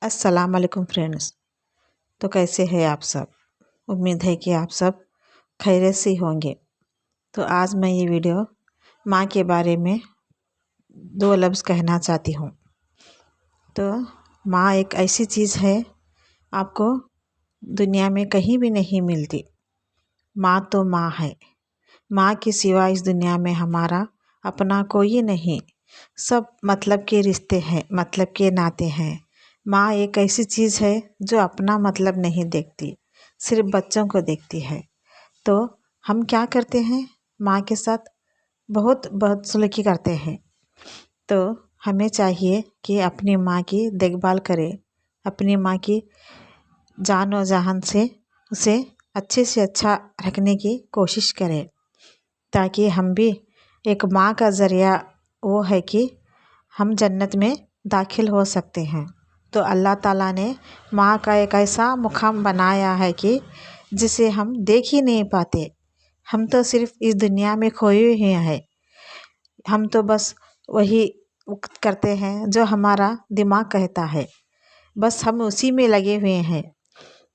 अस्सलाम वालेकुम फ्रेंड्स। तो कैसे हैं आप सब? उम्मीद है कि आप सब खैरियत से होंगे। तो आज मैं ये वीडियो माँ के बारे में दो लफ्ज़ कहना चाहती हूँ। तो माँ एक ऐसी चीज़ है, आपको दुनिया में कहीं भी नहीं मिलती। माँ तो माँ है। माँ के सिवा इस दुनिया में हमारा अपना कोई नहीं। सब मतलब के रिश्ते हैं, मतलब के नाते हैं। माँ एक ऐसी चीज़ है जो अपना मतलब नहीं देखती, सिर्फ बच्चों को देखती है। तो हम क्या करते हैं, माँ के साथ बहुत बदसलूकी करते हैं। तो हमें चाहिए कि अपनी माँ की देखभाल करें, अपनी माँ की जान और जहान से उसे अच्छे से अच्छा रखने की कोशिश करें, ताकि हम भी एक माँ का ज़रिया वो है कि हम जन्नत में दाखिल हो सकते हैं। तो अल्लाह ताला ने माँ का एक ऐसा मुकाम बनाया है कि जिसे हम देख ही नहीं पाते। हम तो सिर्फ इस दुनिया में खोए हुए हैं। हम तो बस वही करते हैं जो हमारा दिमाग कहता है। बस हम उसी में लगे हुए हैं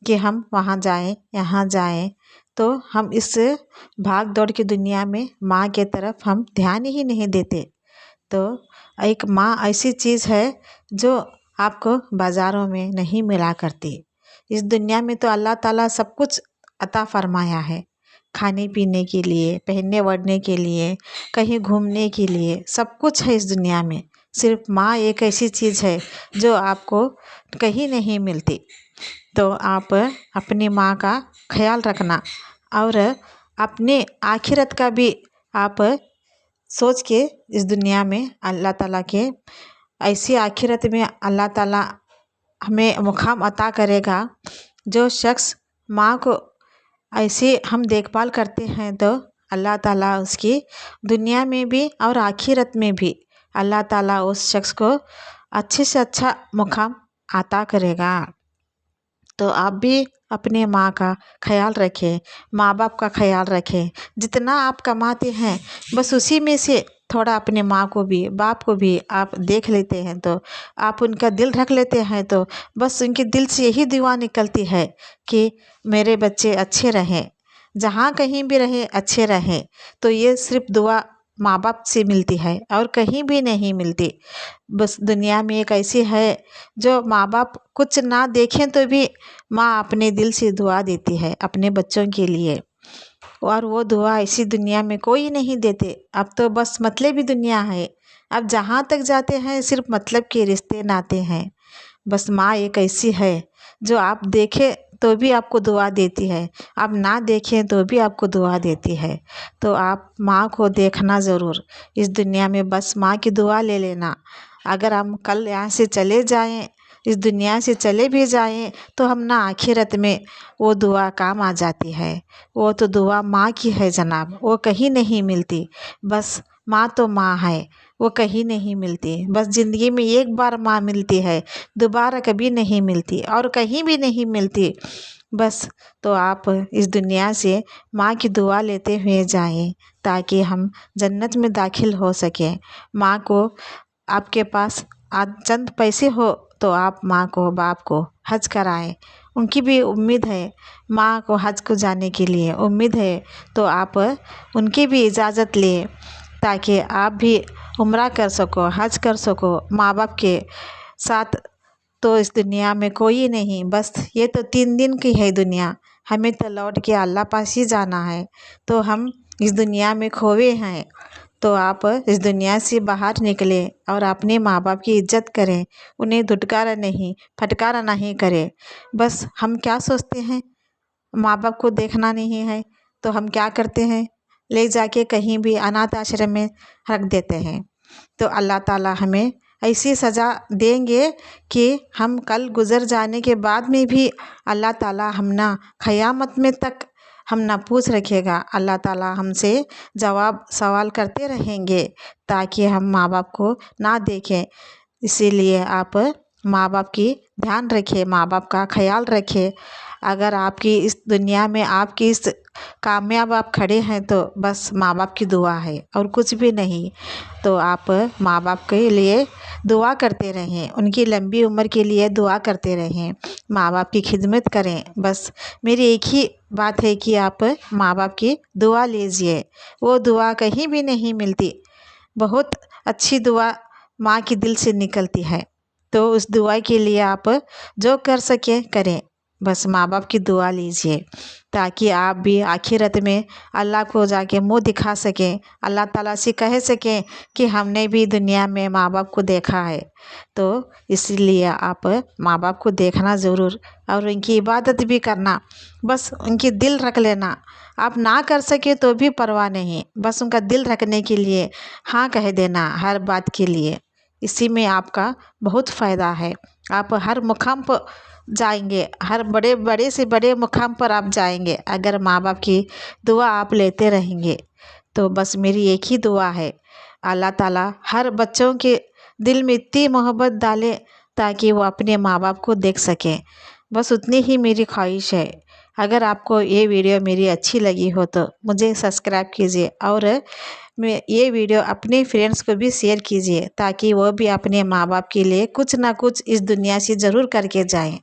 कि हम वहाँ जाएं, यहाँ जाएं। तो हम इस भाग दौड़ की दुनिया में माँ के तरफ हम ध्यान ही नहीं देते। तो एक माँ ऐसी चीज़ है जो आपको बाज़ारों में नहीं मिला करती। इस दुनिया में तो अल्लाह ताला सब कुछ अता फरमाया है, खाने पीने के लिए, पहनने ओढ़ने के लिए, कहीं घूमने के लिए, सब कुछ है इस दुनिया में। सिर्फ माँ एक ऐसी चीज़ है जो आपको कहीं नहीं मिलती। तो आप अपनी माँ का ख्याल रखना और अपने आखिरत का भी आप सोच के इस दुनिया में अल्लाह ताला के ऐसी आखिरत में अल्लाह ताला हमें मुकाम अता करेगा। जो शख्स माँ को ऐसे हम देखभाल करते हैं तो अल्लाह ताला उसकी दुनिया में भी और आखिरत में भी अल्लाह ताला उस शख्स को अच्छे से अच्छा मुकाम अता करेगा। तो आप भी अपने माँ का ख्याल रखें, माँ बाप का ख्याल रखें। जितना आप कमाते हैं बस उसी में से थोड़ा अपने माँ को भी, बाप को भी आप देख लेते हैं तो आप उनका दिल रख लेते हैं। तो बस उनके दिल से यही दुआ निकलती है कि मेरे बच्चे अच्छे रहें, जहाँ कहीं भी रहें अच्छे रहें। तो ये सिर्फ दुआ माँ बाप से मिलती है और कहीं भी नहीं मिलती। बस दुनिया में एक ऐसी है जो माँ बाप कुछ ना देखें तो भी माँ अपने दिल से दुआ देती है अपने बच्चों के लिए। और वो दुआ ऐसी दुनिया में कोई नहीं देते। अब तो बस मतलबी दुनिया है। अब जहाँ तक जाते हैं सिर्फ मतलब के रिश्ते नाते हैं। बस माँ एक ऐसी है जो आप देखें तो भी आपको दुआ देती है, आप ना देखें तो भी आपको दुआ देती है। तो आप माँ को देखना ज़रूर। इस दुनिया में बस माँ की दुआ ले लेना। अगर हम कल यहाँ से चले जाएं, इस दुनिया से चले भी जाएं, तो हम ना आखिरत में वो दुआ काम आ जाती है। वो तो दुआ माँ की है जनाब, वो कहीं नहीं मिलती। बस माँ तो माँ है, वो कहीं नहीं मिलती। बस ज़िंदगी में एक बार माँ मिलती है, दोबारा कभी नहीं मिलती और कहीं भी नहीं मिलती। बस तो आप इस दुनिया से माँ की दुआ लेते हुए जाएं, ताकि हम जन्नत में दाखिल हो सकें। माँ को आपके पास आज चंद पैसे हो तो आप माँ को, बाप को हज कराएं। उनकी भी उम्मीद है, माँ को हज को जाने के लिए उम्मीद है। तो आप उनकी भी इजाज़त लें, ताकि आप भी उम्रा कर सको, हज कर सको माँ बाप के साथ। तो इस दुनिया में कोई नहीं, बस ये तो 3 दिन की है दुनिया। हमें तो लौट के अल्लाह पास ही जाना है। तो हम इस दुनिया में खोए हैं। तो आप इस दुनिया से बाहर निकलें और अपने माँ बाप की इज्जत करें, उन्हें धुटकारा नहीं, फटकारा नहीं करें। बस हम क्या सोचते हैं, माँ बाप को देखना नहीं है तो हम क्या करते हैं, ले जाके कहीं भी अनाथ आश्रम में रख देते हैं। तो अल्लाह ताला हमें ऐसी सज़ा देंगे कि हम कल गुज़र जाने के बाद में भी अल्लाह ताला हम ना क़यामत में तक हम ना पूछ रखेगा। अल्लाह ताला हमसे जवाब सवाल करते रहेंगे, ताकि हम माँ बाप को ना देखें। इसीलिए आप माँ बाप की ध्यान रखें, माँ बाप का ख्याल रखें। अगर आपकी इस दुनिया में आपकी इस कामयाब आप खड़े हैं तो बस माँ बाप की दुआ है और कुछ भी नहीं। तो आप माँ बाप के लिए दुआ करते रहें, उनकी लंबी उम्र के लिए दुआ करते रहें, माँ बाप की खिदमत करें। बस मेरी एक ही बात है कि आप माँ बाप की दुआ लीजिए, वो दुआ कहीं भी नहीं मिलती। बहुत अच्छी दुआ माँ के दिल से निकलती है। तो उस दुआ के लिए आप जो कर सके करें, बस माँ बाप की दुआ लीजिए ताकि आप भी आखिरत में अल्लाह को जाके मुंह दिखा सकें, अल्लाह ताला से कह सकें कि हमने भी दुनिया में माँ बाप को देखा है। तो इसीलिए आप माँ बाप को देखना ज़रूर और उनकी इबादत भी करना। बस उनकी दिल रख लेना, आप ना कर सके तो भी परवाह नहीं, बस उनका दिल रखने के लिए हाँ कह देना हर बात के लिए। इसी में आपका बहुत फ़ायदा है। आप हर मुकाम पर जाएंगे, हर बड़े बड़े से बड़े मुकाम पर आप जाएंगे अगर माँ बाप की दुआ आप लेते रहेंगे। तो बस मेरी एक ही दुआ है, अल्लाह ताला हर बच्चों के दिल में इतनी मोहब्बत डाले ताकि वो अपने माँ बाप को देख सकें। बस उतनी ही मेरी ख्वाहिश है। अगर आपको ये वीडियो मेरी अच्छी लगी हो तो मुझे सब्सक्राइब कीजिए और मैं ये वीडियो अपने फ्रेंड्स को भी शेयर कीजिए ताकि वो भी अपने माँ बाप के लिए कुछ ना कुछ इस दुनिया से ज़रूर करके जाएं।